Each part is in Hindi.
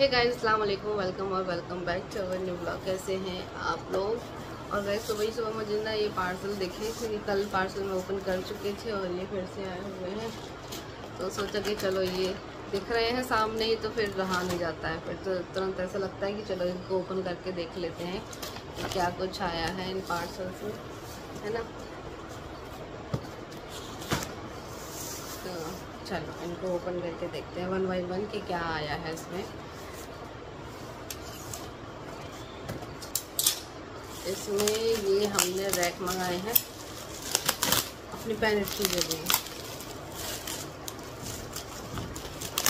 हे गाइस, अस्सलाम वालेकुम, welcome back to our new blog. कैसे हैं आप लोग? और गाइस सुबह मुझे ना ये पार्सल दिखे थे, कल पार्सल में ओपन कर चुके थे और ये फिर से आए हुए हैं। तो सोचा कि चलो ये दिख रहे हैं सामने ही तो फिर रहा नहीं जाता है, फिर तो तुरंत ऐसा लगता है कि चलो इनको ओपन करके देख लेते हैं कि क्या कुछ आया है इन पार्सल से, है ना। तो चलो इनको ओपन करके देखते हैं वन बाई वन कि क्या आया है इसमें। इसमें ये हमने रैक मंगाए हैं अपनी पेनिट्री के लिए।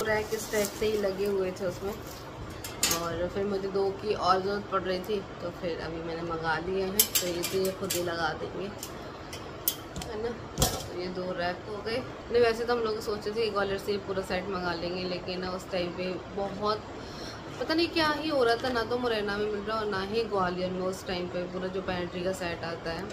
रैक इस टाइप से ही लगे हुए थे उसमें, और फिर मुझे 2 की और ज़रूरत पड़ रही थी तो फिर अभी मैंने मंगा लिए हैं। तो ये तो ये खुद ही लगा देंगे, है ना। तो ये 2 रैक हो गए। नहीं, वैसे तो हम लोग सोचे थे कि ग्वालियर से पूरा सेट मंगा लेंगे, लेकिन उस टाइम पे बहुत पता नहीं क्या ही हो रहा था, ना तो मुरैना में मिल रहा और ना ही ग्वालियर में। उस टाइम पे पूरा जो पेनिट्री का सेट आता है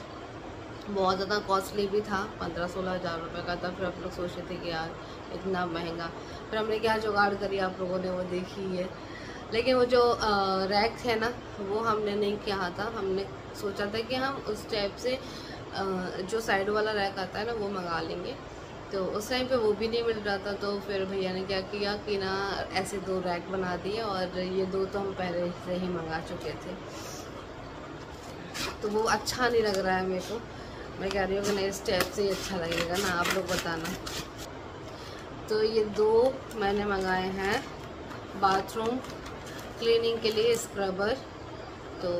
बहुत ज़्यादा कॉस्टली भी था, 15-16 हज़ार रुपये का था। फिर आप लोग सोचे थे कि यार इतना महंगा, फिर हमने क्या जुगाड़ करी आप लोगों ने वो देखी है। लेकिन वो जो रैक है ना वो हमने नहीं किया था, हमने सोचा था कि हम उस टाइप से जो साइड वाला रैक आता है ना वो मंगा लेंगे। तो उस टाइम पे वो भी नहीं मिल रहा था, तो फिर भैया ने क्या किया कि ना ऐसे 2 रैक बना दिए, और ये 2 तो हम पहले से ही मंगा चुके थे। तो वो अच्छा नहीं लग रहा है मेरे को। मैं कह रही हूँ कि नहीं, इस टाइप से ही अच्छा लगेगा ना, आप लोग बताना। तो ये 2 मैंने मंगाए हैं बाथरूम क्लीनिंग के लिए स्क्रबर। तो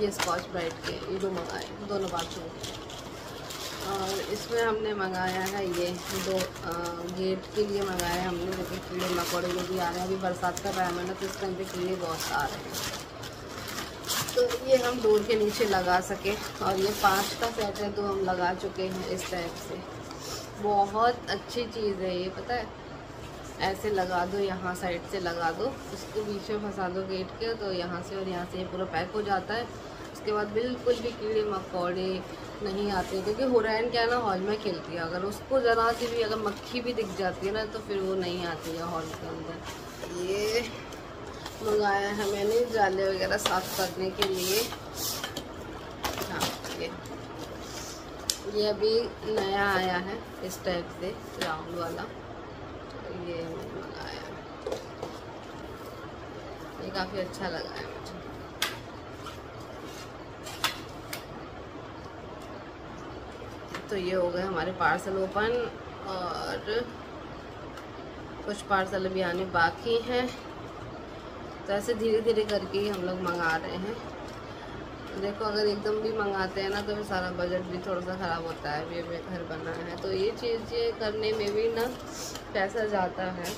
ये स्कॉच ब्राइट के ये 2 मंगाए, दोनों बाथरूम के। और इसमें हमने मंगाया है ये 2 गेट के लिए मंगाया है हमने, क्योंकि कीड़े मकोड़े जो भी आ रहे हैं, अभी बरसात का टाइम है ना, तो इस टाइम पे कीड़े बहुत आ रहे हैं। तो ये हम डोर के नीचे लगा सके। और ये 5 का सेट है तो हम लगा चुके हैं इस टाइप से। बहुत अच्छी चीज़ है ये, पता है। ऐसे लगा दो, यहाँ साइड से लगा दो, उसको बीच में फंसा दो गेट के, तो यहाँ से और यहाँ से ये पूरा पैक हो जाता है। उसके बाद बिल्कुल भी कीड़े मकोड़े नहीं आते, क्योंकि हुरैन क्या है ना, हॉल में खेलती है, अगर उसको ज़रा सी भी अगर मक्खी भी दिख जाती है ना तो फिर वो नहीं आती है हॉल के अंदर। ये मंगाया है मैंने जाले वगैरह साफ़ करने के लिए। हाँ, ये अभी नया आया है इस टाइप से राउंड वाला, तो ये मंगाया, ये काफ़ी अच्छा लगा है मुझे। तो ये हो गए हमारे पार्सल ओपन, और कुछ पार्सल अभी आने बाकी हैं। तो ऐसे धीरे धीरे करके ही हम लोग मंगा रहे हैं। देखो, अगर एकदम भी मंगाते हैं ना तो फिर सारा बजट भी थोड़ा सा ख़राब होता है। अभी हमें घर बना है तो ये चीज़ें करने में भी ना पैसा जाता है।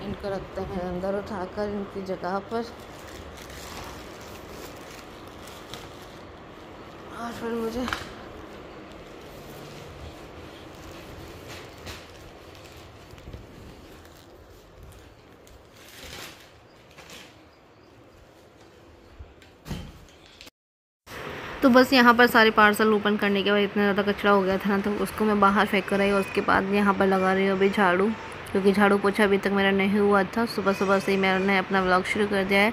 इनको रखते हैं अंदर उठाकर इनकी जगह पर, और फिर मुझे तो बस यहाँ पर सारे पार्सल ओपन करने के बाद इतना ज़्यादा कचरा हो गया था ना, तो उसको मैं बाहर फेंक कर आई। और उसके बाद यहाँ पर लगा रही हूँ अभी झाड़ू, क्योंकि झाड़ू पोछा अभी तक मेरा नहीं हुआ था। सुबह सुबह से ही मैंने अपना व्लॉग शुरू कर दिया है।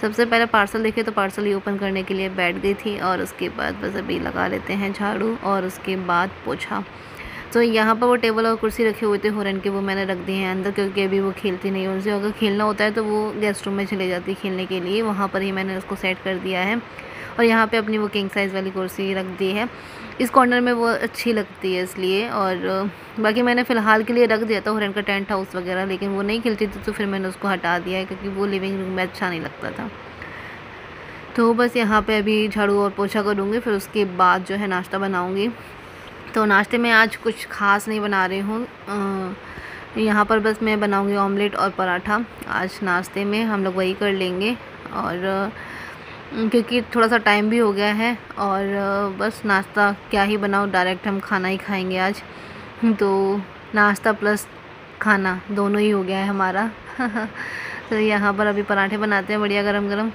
सबसे पहले पार्सल देखे तो पार्सल ही ओपन करने के लिए बैठ गई थी, और उसके बाद बस अभी लगा लेते हैं झाड़ू और उसके बाद पोछा। तो यहाँ पर वो टेबल और कुर्सी रखे हुए थे हुरैन के, वो मैंने रख दिए हैं अंदर, क्योंकि अभी वो खेलती नहीं है। उनसे अगर खेलना होता है तो वो गेस्ट रूम में चली जाती है खेलने के लिए, वहाँ पर ही मैंने उसको सेट कर दिया है। और यहाँ पे अपनी वो किंग साइज़ वाली कुर्सी रख दी है इस कॉर्नर में, वो अच्छी लगती है इसलिए। और बाकी मैंने फ़िलहाल के लिए रख दिया था हुरैन का टेंट हाउस वगैरह, लेकिन वो नहीं खेलती थी तो फिर मैंने उसको हटा दिया है, क्योंकि वो लिविंग रूम में अच्छा नहीं लगता था। तो बस यहाँ पे अभी झाड़ू और पोछा करूँगी, फिर उसके बाद जो है नाश्ता बनाऊँगी। तो नाश्ते में आज कुछ ख़ास नहीं बना रही हूँ, यहाँ पर बस मैं बनाऊँगी ऑमलेट और पराठा। आज नाश्ते में हम लोग वही कर लेंगे, और क्योंकि थोड़ा सा टाइम भी हो गया है, और बस नाश्ता क्या ही बनाऊँ, डायरेक्ट हम खाना ही खाएंगे आज। तो नाश्ता प्लस खाना दोनों ही हो गया है हमारा। तो यहाँ पर अभी पराठे बनाते हैं बढ़िया गरम गरम,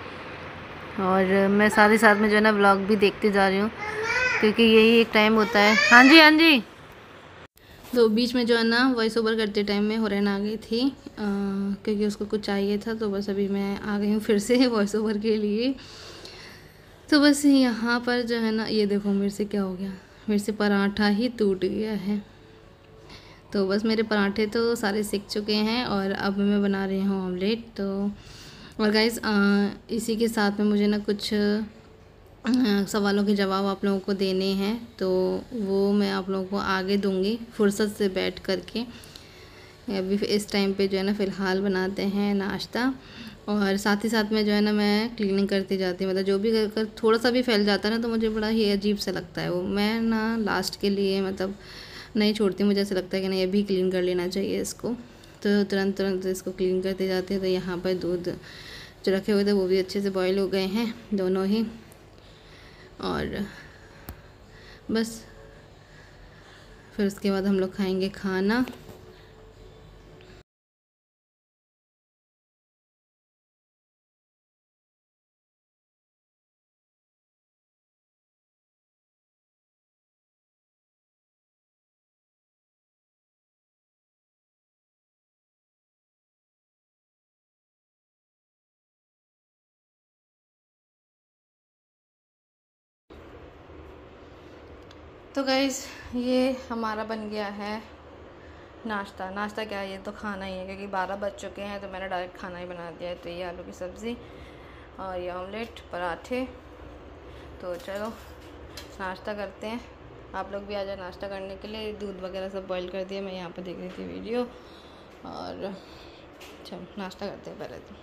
और मैं साथ ही साथ में जो है ना व्लॉग भी देखते जा रही हूँ, क्योंकि यही एक टाइम होता है। हाँ जी हाँ जी। तो बीच में जो है ना वॉइस ओवर करते टाइम में हुरैन आ गई थी क्योंकि उसको कुछ चाहिए था, तो बस अभी मैं आ गई हूँ फिर से वॉइस ओवर के लिए। तो बस यहाँ पर जो है ना, ये देखो मेरे से क्या हो गया, मेरे से पराठा ही टूट गया है। तो बस मेरे पराठे तो सारे सिक चुके हैं और अब मैं बना रही हूँ ऑमलेट। तो और गाइस इसी के साथ में मुझे ना कुछ सवालों के जवाब आप लोगों को देने हैं, तो वो मैं आप लोगों को आगे दूंगी फुर्सत से बैठ करके। अभी इस टाइम पे जो है ना फ़िलहाल बनाते हैं नाश्ता, और साथ ही साथ में जो है ना मैं क्लीनिंग करती जाती हूँ। मतलब जो भी कर थोड़ा सा भी फैल जाता है ना तो मुझे बड़ा ही अजीब सा लगता है वो, मैं ना लास्ट के लिए मतलब नहीं छोड़ती। मुझे ऐसा लगता है कि नहीं अभी क्लीन कर लेना चाहिए इसको, तो तुरंत इसको क्लीन करते जाते हैं। तो यहाँ पर दूध जो रखे हुए थे वो भी अच्छे से बॉयल हो गए हैं दोनों ही, और बस फिर उसके बाद हम लोग खाएंगे खाना। तो गाइज़ ये हमारा बन गया है नाश्ता। नाश्ता क्या है, ये तो खाना ही है क्योंकि 12 बज चुके हैं, तो मैंने डायरेक्ट खाना ही बना दिया है। तो ये आलू की सब्ज़ी और ये ऑमलेट पराठे। तो चलो नाश्ता करते हैं, आप लोग भी आ जाओ नाश्ता करने के लिए। दूध वगैरह सब बॉईल कर दिया, मैं यहाँ पर देख रही थी वीडियो, और चलो नाश्ता करते हैं पहले तो।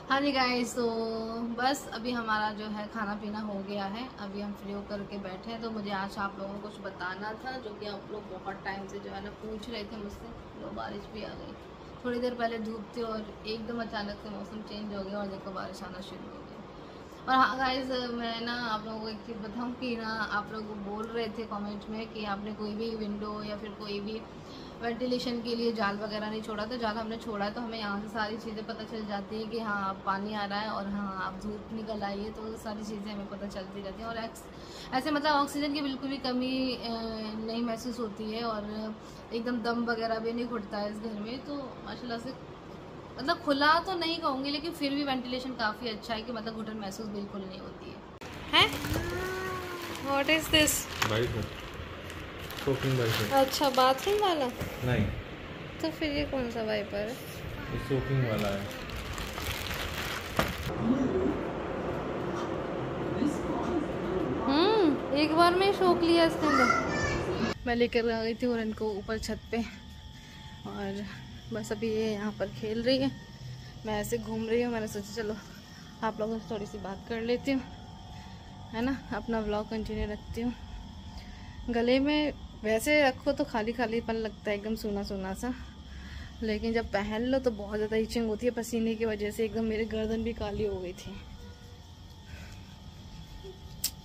हाँ जी गाइस, तो बस अभी हमारा जो है खाना पीना हो गया है, अभी हम फ्री होकर के बैठे हैं। तो मुझे आज आप लोगों को कुछ बताना था जो कि आप लोग बहुत टाइम से जो है ना पूछ रहे थे मुझसे। लो बारिश भी आ गई, थोड़ी देर पहले धूप थी और एकदम अचानक से मौसम चेंज हो गया और देखो बारिश आना शुरू हो गई। और हाँ गाइस, मैं ना आप लोगों को एक चीज़ बताऊँ कि ना आप लोग बोल रहे थे कमेंट में कि आपने कोई भी विंडो या फिर कोई भी वेंटिलेशन के लिए जाल वगैरह नहीं छोड़ा। तो जाल हमने छोड़ा है, तो हमें यहाँ से सारी चीज़ें पता चल जाती है कि हाँ पानी आ रहा है और हाँ आप धूप निकल आई है, तो सारी चीज़ें हमें पता चलती रहती हैं। और ऐसे मतलब ऑक्सीजन की बिल्कुल भी कमी नहीं महसूस होती है, और एकदम दम वगैरह भी नहीं घुटता है इस घर में। तो माशाल्लाह से मतलब खुला तो नहीं कहूँगी, लेकिन फिर भी वेंटिलेशन काफ़ी अच्छा है कि मतलब घुटन महसूस बिल्कुल नहीं होती है। What is this? Soaking wiper. अच्छा, बाथरूम वाला नहीं, तो फिर ये कौन सा वाइपर है? ये सोकिंग वाला है। एक बार में सोख लिया इसके अंदर। मैं लेकर आ गई थी और इनको ऊपर छत पे, और बस अभी ये यहाँ पर खेल रही है, मैं ऐसे घूम रही हूँ। मैंने सोचा चलो आप लोगों से थोड़ी सी बात कर लेती हूँ, है ना, अपना व्लॉग कंटिन्यू रखती हूँ। गले में वैसे रखो तो खाली खालीपन लगता है, एकदम सूना सूना सा, लेकिन जब पहन लो तो बहुत ज़्यादा इचिंग होती है पसीने की वजह से। एकदम मेरी गर्दन भी काली हो गई थी,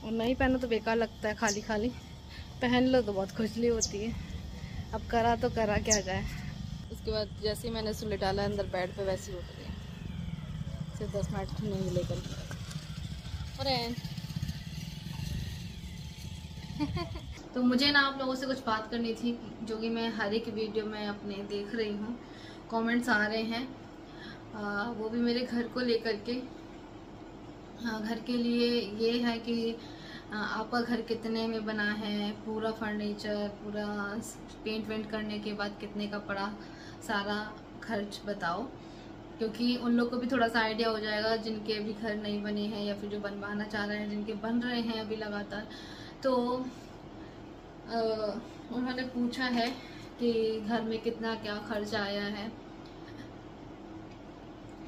और नहीं पहनो तो बेकार लगता है, खाली खाली पहन लो तो बहुत खुजली होती है। अब करा तो करा क्या जाए। उसके बाद जैसे ही मैंने सुले डाला अंदर बेड पे, वैसे ही उठ गई, सिर्फ 10 मिनट नहीं लेकर। और तो मुझे ना आप लोगों से कुछ बात करनी थी, जो कि मैं हर एक वीडियो में अपने देख रही हूँ, कमेंट्स आ रहे हैं, वो भी मेरे घर को लेकर के। घर के लिए ये है कि आपका घर कितने में बना है, पूरा फर्नीचर, पूरा पेंट वेंट करने के बाद कितने का पड़ा, सारा खर्च बताओ, क्योंकि उन लोग को भी थोड़ा सा आइडिया हो जाएगा जिनके अभी घर नहीं बने हैं या फिर जो बनवाना चाह रहे हैं, जिनके बन रहे हैं अभी लगातार। तो उन्होंने पूछा है कि घर में कितना क्या खर्च आया है।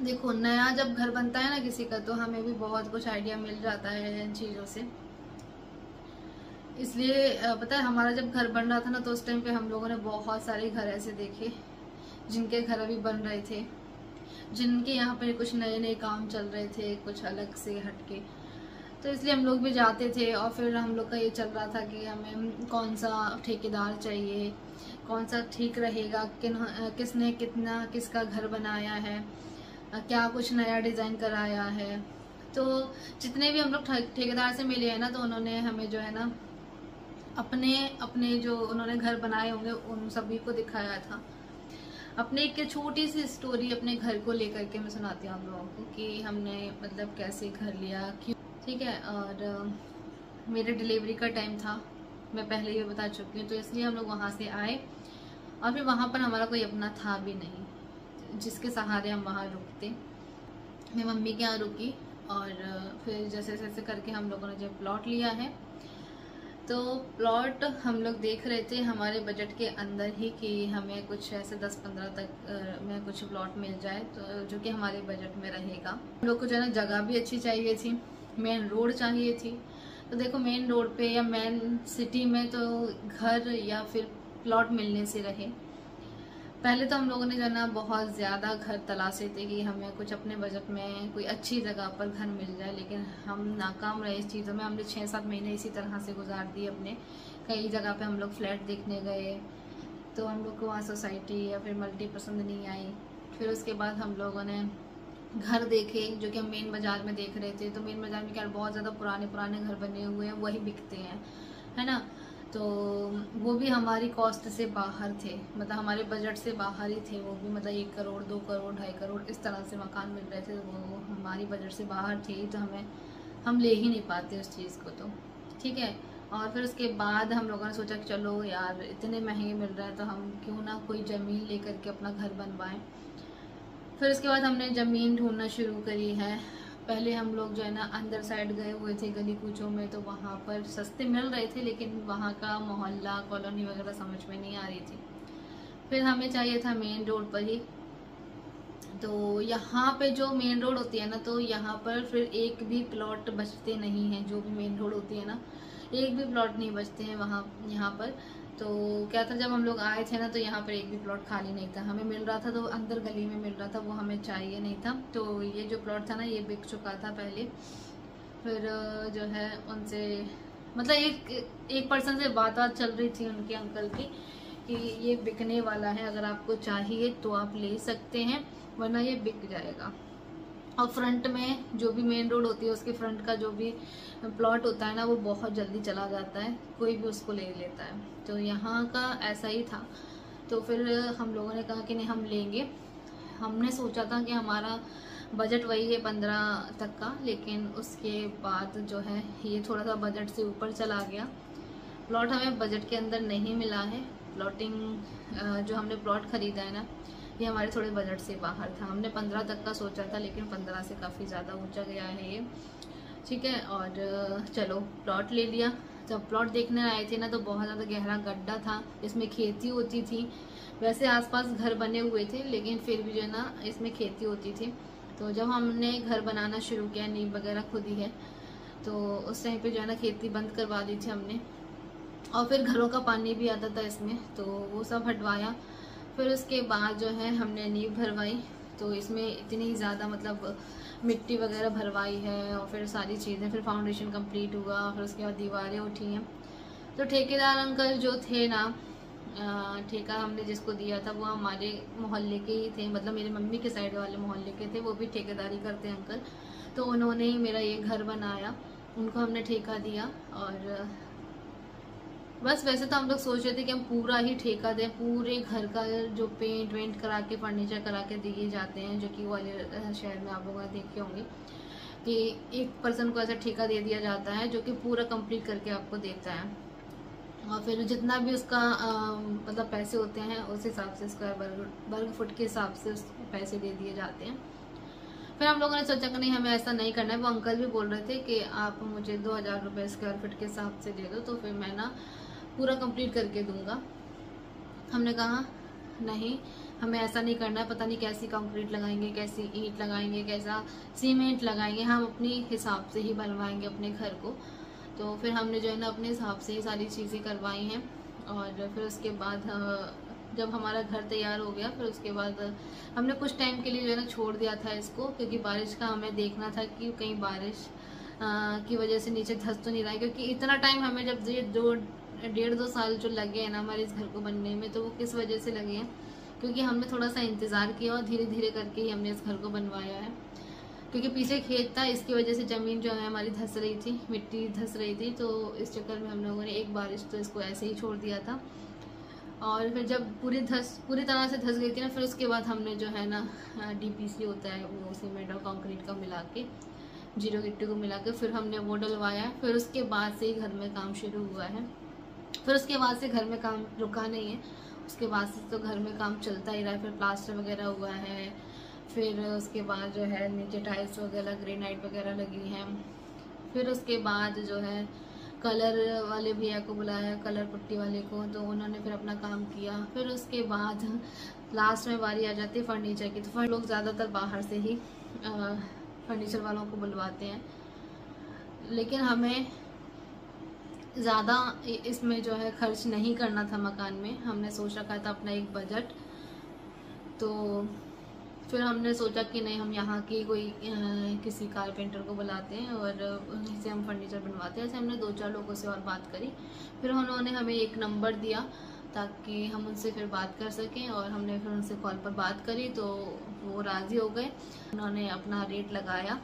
देखो, नया जब घर बनता है ना किसी का, तो हमें भी बहुत कुछ आइडिया मिल जाता है इन चीज़ों से। इसलिए पता है, हमारा जब घर बन रहा था ना, तो उस टाइम पे हम लोगों ने बहुत सारे घर ऐसे देखे जिनके घर अभी बन रहे थे, जिनके यहाँ पे कुछ नए नए काम चल रहे थे, कुछ अलग से हटके। तो इसलिए हम लोग भी जाते थे, और फिर हम लोग का ये चल रहा था कि हमें कौन सा ठेकेदार चाहिए, कौन सा ठीक रहेगा, किसने कितना किसका घर बनाया है, क्या कुछ नया डिज़ाइन कराया है। तो जितने भी हम लोग ठेकेदार से मिले हैं ना, तो उन्होंने हमें जो है ना अपने अपने जो उन्होंने घर बनाए होंगे उन सभी को दिखाया था। अपने एक छोटी सी स्टोरी अपने घर को लेकर के मैं सुनाती हूँ आप लोगों को कि हमने मतलब कैसे घर लिया, क्यों। ठीक है। और मेरे डिलीवरी का टाइम था, मैं पहले ही बता चुकी हूँ, तो इसलिए हम लोग वहाँ से आए और फिर वहाँ पर हमारा कोई अपना था भी नहीं जिसके सहारे हम वहाँ रुकते। मैं मम्मी के यहाँ रुकी और फिर जैसे जैसे करके हम लोगों ने जब प्लॉट लिया है, तो प्लॉट हम लोग देख रहे थे हमारे बजट के अंदर ही कि हमें कुछ ऐसे 10-15 तक में कुछ प्लॉट मिल जाए, तो जो कि हमारे बजट में रहेगा। हम लोग को जो है ना जगह भी अच्छी चाहिए थी, मेन रोड चाहिए थी। तो देखो मेन रोड पे या मेन सिटी में तो घर या फिर प्लॉट मिलने से रहे। पहले तो हम लोगों ने जो है ना बहुत ज़्यादा घर तलाशे थे कि हमें कुछ अपने बजट में कोई अच्छी जगह पर घर मिल जाए, लेकिन हम नाकाम रहे इस चीज़ों में। हमने 6-7 महीने इसी तरह से गुजार दिए अपने। कई जगह पे हम लोग फ्लैट देखने गए, तो हम लोग को वहाँ सोसाइटी या फिर मल्टी पसंद नहीं आई। फिर उसके बाद हम लोगों ने घर देखे जो कि हम मेन बाज़ार में देख रहे थे, तो मेन बाज़ार में क्या बहुत ज़्यादा पुराने पुराने घर बने हुए हैं, वही बिकते हैं, है ना। तो वो भी हमारी कॉस्ट से बाहर थे, मतलब हमारे बजट से बाहर ही थे वो भी, मतलब 1 करोड़ 2 करोड़ 2.5 करोड़ इस तरह से मकान मिल रहे थे। वो हमारी बजट से बाहर थे, तो हम ले ही नहीं पाते उस चीज़ को। तो ठीक है। और फिर उसके बाद हम लोगों ने सोचा कि चलो यार इतने महंगे मिल रहे हैं तो हम क्यों ना कोई ज़मीन ले करके अपना घर बनवाएं। फिर उसके बाद हमने ज़मीन ढूंढना शुरू करी है। पहले हम लोग जो है ना अंदर साइड गए हुए थे गली कूचों में, तो वहाँ पर सस्ते मिल रहे थे, लेकिन वहाँ का मोहल्ला कॉलोनी वगैरह समझ में नहीं आ रही थी। फिर हमें चाहिए था मेन रोड पर ही। तो यहाँ पे जो मेन रोड होती है ना, तो यहाँ पर फिर एक भी प्लॉट बचते नहीं हैं। जो भी मेन रोड होती है ना, एक भी प्लॉट नहीं बचते हैं वहाँ यहाँ पर। तो क्या था, जब हम लोग आए थे ना, तो यहाँ पर एक भी प्लॉट खाली नहीं था। हमें मिल रहा था तो अंदर गली में मिल रहा था, वो हमें चाहिए नहीं था। तो ये जो प्लॉट था ना, ये बिक चुका था पहले। फिर जो है उनसे मतलब एक पर्सन से बात चल रही थी उनके अंकल की कि ये बिकने वाला है, अगर आपको चाहिए तो आप ले सकते हैं, वरना ये बिक जाएगा। और फ्रंट में जो भी मेन रोड होती है उसके फ्रंट का जो भी प्लॉट होता है ना, वो बहुत जल्दी चला जाता है, कोई भी उसको ले लेता है। तो यहाँ का ऐसा ही था। तो फिर हम लोगों ने कहा कि नहीं हम लेंगे। हमने सोचा था कि हमारा बजट वही है 15 तक का, लेकिन उसके बाद जो है ये थोड़ा सा बजट से ऊपर चला गया। प्लॉट हमें बजट के अंदर नहीं मिला है। प्लॉटिंग जो हमने प्लॉट खरीदा है ना, ये हमारे थोड़े बजट से बाहर था। हमने 15 तक का सोचा था, लेकिन 15 से काफ़ी ज़्यादा ऊंचा गया है ये। ठीक है। और चलो प्लॉट ले लिया। जब प्लॉट देखने आए थे ना, तो बहुत ज़्यादा गहरा गड्ढा था, इसमें खेती होती थी। वैसे आसपास घर बने हुए थे, लेकिन फिर भी जो है ना इसमें खेती होती थी। तो जब हमने घर बनाना शुरू किया, नींव वगैरह खुद ही है, तो उस टाइम पे जो है ना खेती बंद करवा दी थी हमने। और फिर घरों का पानी भी आता था इसमें, तो वो सब हटवाया। फिर उसके बाद जो है हमने नींव भरवाई। तो इसमें इतनी ज़्यादा मतलब मिट्टी वगैरह भरवाई है, और फिर सारी चीज़ें, फिर फाउंडेशन कंप्लीट हुआ, फिर उसके बाद दीवारें उठी हैं। तो ठेकेदार अंकल जो थे ना, ठेका हमने जिसको दिया था वो हमारे मोहल्ले के ही थे, मतलब मेरी मम्मी के साइड वाले मोहल्ले के थे, वो भी ठेकेदारी करते हैं अंकल। तो उन्होंने ही मेरा ये घर बनाया, उनको हमने ठेका दिया। और बस वैसे तो हम लोग सोच रहे थे कि हम पूरा ही ठेका दें, पूरे घर का जो पेंट वेंट करा के फर्नीचर करा के दिए जाते हैं, जो कि ग्वालियर शहर में आप लोगों ने देखे होंगे कि एक पर्सन को ऐसा ठेका दे दिया जाता है जो कि पूरा कंप्लीट करके आपको देता है। और फिर जितना भी उसका मतलब पैसे होते हैं उस हिसाब से स्क्वायर वर्ग फुट के हिसाब से उस पैसे दे दिए जाते हैं। फिर हम लोगों ने सोचा कि नहीं हमें ऐसा नहीं करना है। वो अंकल भी बोल रहे थे कि आप मुझे 2000 रुपये स्क्वायर फीट के हिसाब से दे दो, तो फिर मैं ना पूरा कंप्लीट करके दूंगा। हमने कहा नहीं, हमें ऐसा नहीं करना है, पता नहीं कैसी कंक्रीट लगाएंगे, कैसी ईंट लगाएंगे, कैसा सीमेंट लगाएंगे, हम अपने हिसाब से ही बनवाएंगे अपने घर को। तो फिर हमने जो है ना अपने हिसाब से ही सारी चीज़ें करवाई हैं। और फिर उसके बाद जब हमारा घर तैयार हो गया, फिर उसके बाद हमने कुछ टाइम के लिए जो है ना छोड़ दिया था इसको, क्योंकि बारिश का हमें देखना था कि कहीं बारिश की वजह से नीचे धंस तो नहीं रहा है। क्योंकि इतना टाइम हमें जब ये 1.5-2 साल जो लगे हैं ना हमारे इस घर को बनने में, तो वो किस वजह से लगे हैं, क्योंकि हमने थोड़ा सा इंतज़ार किया और धीरे धीरे करके ही हमने इस घर को बनवाया है। क्योंकि पीछे खेत था, इसकी वजह से ज़मीन जो है हमारी धंस रही थी, मिट्टी धंस रही थी, तो इस चक्कर में हम लोगों ने एक बारिश तो इसको ऐसे ही छोड़ दिया था। और फिर जब पूरी तरह से धंस गई थी ना, फिर उसके बाद हमने जो है ना DPC होता है वो सीमेंट और कंक्रीट का मिला के, जीरो गिट्टी को मिला के फिर हमने वो डलवाया। फिर उसके बाद से ही घर में काम शुरू हुआ है। फिर उसके बाद से घर में काम रुका नहीं है, उसके बाद से तो घर में काम चलता ही रहा है। फिर प्लास्टर वगैरह हुआ है, फिर उसके बाद जो है नीचे टाइल्स वगैरह ग्रेनाइट वगैरह लगी हैं। फिर उसके बाद जो है कलर वाले भैया को बुलाया, कलर पुट्टी वाले को, तो उन्होंने फिर अपना काम किया। फिर उसके बाद लास्ट में बारी आ जाती है फर्नीचर की, तो लोग ज़्यादातर बाहर से ही फर्नीचर वालों को बुलवाते हैं। लेकिन हमें ज़्यादा इसमें जो है खर्च नहीं करना था मकान में। हमने सोच रखा था अपना एक बजट, तो फिर हमने सोचा कि नहीं, हम यहाँ की कोई किसी कारपेंटर को बुलाते हैं और उन्हीं से हम फर्नीचर बनवाते हैं। ऐसे हमने 2-4 लोगों से और बात करी, फिर उन्होंने हमें एक नंबर दिया ताकि हम उनसे फिर बात कर सकें। और हमने फिर उनसे कॉल पर बात करी तो वो राज़ी हो गए। उन्होंने अपना रेट लगाया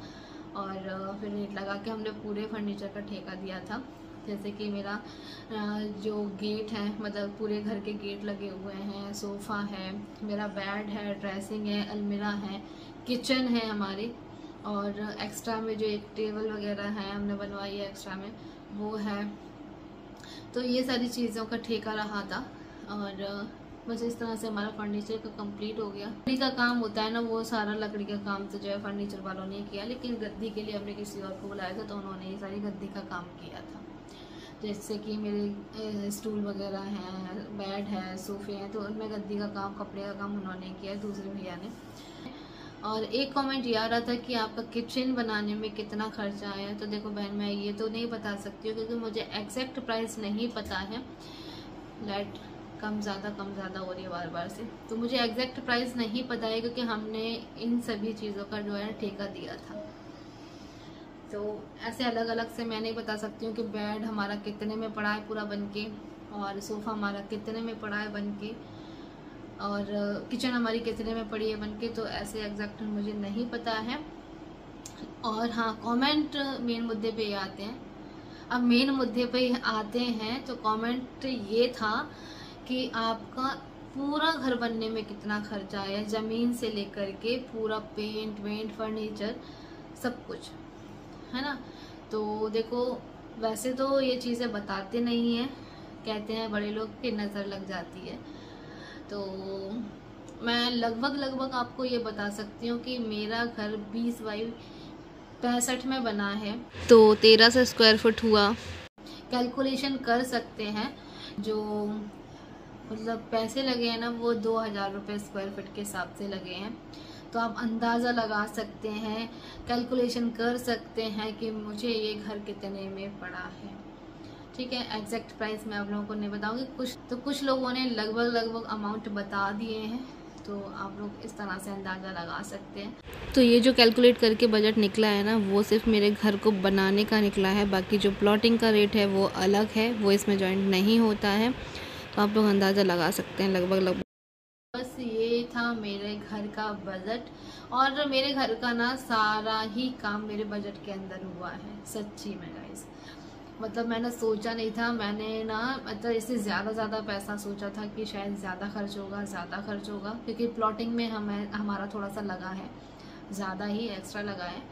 और फिर रेट लगा के हमने पूरे फर्नीचर का ठेका दिया था। जैसे कि मेरा जो गेट है, मतलब पूरे घर के गेट लगे हुए हैं, सोफ़ा है, मेरा बेड है, ड्रेसिंग है, अलमीरा है, किचन है हमारी, और एक्स्ट्रा में जो एक टेबल वगैरह है हमने बनवाई है एक्स्ट्रा में, वो है। तो ये सारी चीज़ों का ठेका रहा था और बस इस तरह से हमारा फर्नीचर का कंप्लीट हो गया। लकड़ी का काम होता है ना, वो सारा लकड़ी का काम तो जो है फर्नीचर वालों ने किया, लेकिन गद्दी के लिए हमने किसी और को बुलाया था, तो उन्होंने ये सारी गद्दी का काम किया था। जैसे कि मेरे स्टूल वगैरह हैं, बेड है, सोफ़े हैं, तो उनमें गद्दी का काम, कपड़े का काम उन्होंने किया है, दूसरे भैया ने। और एक कमेंट ये आ रहा था कि आपका किचन बनाने में कितना खर्चा आया। तो देखो बहन, मैं ये तो नहीं बता सकती हूँ क्योंकि मुझे एग्जैक्ट प्राइस नहीं पता है। लाइट कम ज़्यादा हो रही है बार बार से, तो मुझे एग्जैक्ट प्राइस नहीं पता है क्योंकि हमने इन सभी चीज़ों का जो है ठेका दिया था। तो ऐसे अलग अलग से मैं नहीं बता सकती हूँ कि बेड हमारा कितने में पड़ा है पूरा बनके, और सोफ़ा हमारा कितने में पड़ा है बनके, और किचन हमारी कितने में पड़ी है बनके। तो ऐसे एग्जैक्ट मुझे नहीं पता है। और हाँ, कमेंट मेन मुद्दे पे आते हैं। अब मेन मुद्दे पे आते हैं तो कमेंट ये था कि आपका पूरा घर बनने में कितना खर्चा आया, ज़मीन से लेकर के पूरा पेंट वेंट फर्नीचर सब कुछ, है ना। तो देखो, वैसे तो ये चीज़ें बताते नहीं हैं, कहते हैं बड़े लोग की नज़र लग जाती है। तो मैं लगभग आपको ये बता सकती हूँ कि मेरा घर 20 बाई 65 में बना है, तो 1300 स्क्वायर फुट हुआ। कैलकुलेशन कर सकते हैं, जो मतलब पैसे लगे हैं ना वो 2000 रुपये स्क्वायर फुट के हिसाब से लगे हैं। तो आप अंदाज़ा लगा सकते हैं, कैलकुलेशन कर सकते हैं कि मुझे ये घर कितने में पड़ा है। ठीक है, एग्जैक्ट प्राइस मैं आप लोगों को नहीं बताऊंगी। कुछ लोगों ने लगभग अमाउंट बता दिए हैं, तो आप लोग इस तरह से अंदाज़ा लगा सकते हैं। तो ये जो कैलकुलेट करके बजट निकला है ना, वो सिर्फ मेरे घर को बनाने का निकला है। बाकी जो प्लॉटिंग का रेट है वो अलग है, वो इसमें जॉइंट नहीं होता है। तो आप लोग अंदाज़ा लगा सकते हैं लगभग। बस ये था मेरे घर का बजट, और मेरे घर का ना सारा ही काम मेरे बजट के अंदर हुआ है सच्ची में गाइस। मतलब मैंने सोचा नहीं था, मैंने ना मतलब इससे ज़्यादा पैसा सोचा था कि शायद ज़्यादा खर्च होगा, क्योंकि प्लॉटिंग में हमारा थोड़ा सा लगा है, ज़्यादा ही एक्स्ट्रा लगा है।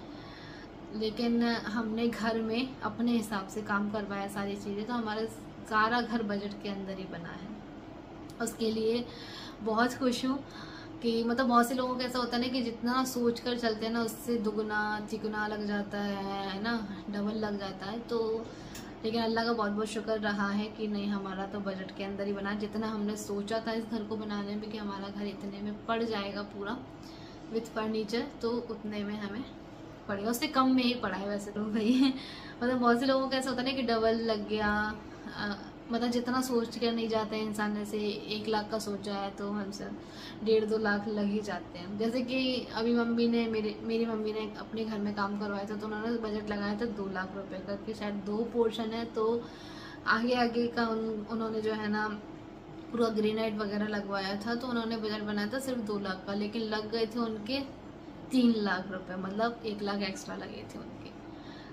लेकिन हमने घर में अपने हिसाब से काम करवाया सारी चीज़ें, तो हमारा सारा घर बजट के अंदर ही बना है। उसके लिए बहुत खुश हूँ कि मतलब बहुत से लोगों को ऐसा होता है ना कि जितना सोच कर चलते हैं ना, उससे दुगना तिगुना लग जाता है ना, डबल लग जाता है। तो लेकिन अल्लाह का बहुत शुक्र रहा है कि नहीं, हमारा तो बजट के अंदर ही बना। जितना हमने सोचा था इस घर को बनाने में कि हमारा घर इतने में पड़ जाएगा पूरा विथ फर्नीचर, तो उतने में हमें पड़ेगा, उससे कम में ही पड़ा है वैसे तो भाई। मतलब बहुत से लोगों को ऐसा होता है ना कि डबल लग गया, मतलब जितना सोच कर नहीं जाते हैं इंसान, जैसे 1 लाख का सोचा है तो हमसे 1.5-2 लाख लग ही जाते हैं। जैसे कि अभी मेरी मम्मी ने अपने घर में काम करवाया था, तो उन्होंने बजट लगाया था 2 लाख रुपए का, कि शायद 2 पोर्शन है, तो आगे का उन्होंने जो है ना पूरा ग्रेनाइट वगैरह लगवाया था, तो उन्होंने बजट बनाया था सिर्फ 2 लाख का, लेकिन लग गए थे उनके 3 लाख रुपए, मतलब 1 लाख एक्स्ट्रा लगे थे उनके।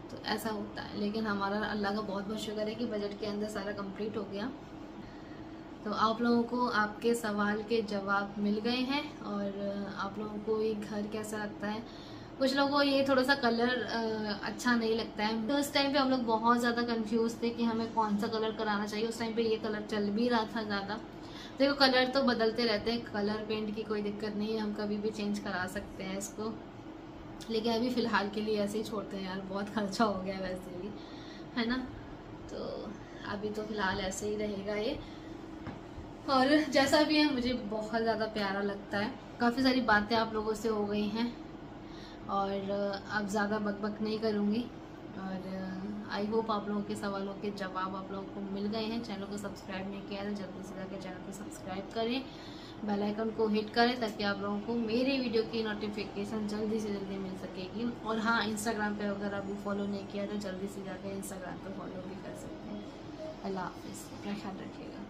तो ऐसा होता है, लेकिन हमारा अल्लाह का बहुत बहुत शुक्र है कि बजट के अंदर सारा कंप्लीट हो गया। तो आप लोगों को आपके सवाल के जवाब मिल गए हैं। और आप लोगों को ये घर कैसा लगता है? कुछ लोगों को ये थोड़ा सा कलर अच्छा नहीं लगता है। तो उस टाइम पे हम लोग बहुत ज़्यादा कंफ्यूज थे कि हमें कौन सा कलर कराना चाहिए। उस टाइम पे ये कलर चल भी रहा था ज़्यादा। देखो कलर तो बदलते रहते हैं, कलर पेंट की कोई दिक्कत नहीं है, हम कभी भी चेंज करा सकते हैं इसको। लेकिन अभी फ़िलहाल के लिए ऐसे ही छोड़ते हैं यार, बहुत खर्चा हो गया है वैसे भी, है ना। तो अभी तो फ़िलहाल ऐसे ही रहेगा ये। और जैसा भी है मुझे बहुत ज़्यादा प्यारा लगता है। काफ़ी सारी बातें आप लोगों से हो गई हैं और अब ज़्यादा बकबक नहीं करूँगी। और आई होप आप लोगों के सवालों के जवाब आप लोगों को मिल गए हैं। चैनल को सब्सक्राइब नहीं किया तो जल्दी से जाकर चैनल को सब्सक्राइब करें, बेल आइकन को हिट करें ताकि आप लोगों को मेरे वीडियो की नोटिफिकेशन जल्दी से जल्दी मिल सकेगी। और हाँ, इंस्टाग्राम पे अगर अभी फॉलो नहीं किया तो जल्दी से जाकर इंस्टाग्राम पे फॉलो भी कर सकते हैं। अल्लाह हाफिज़, अपना ख्याल रखिएगा।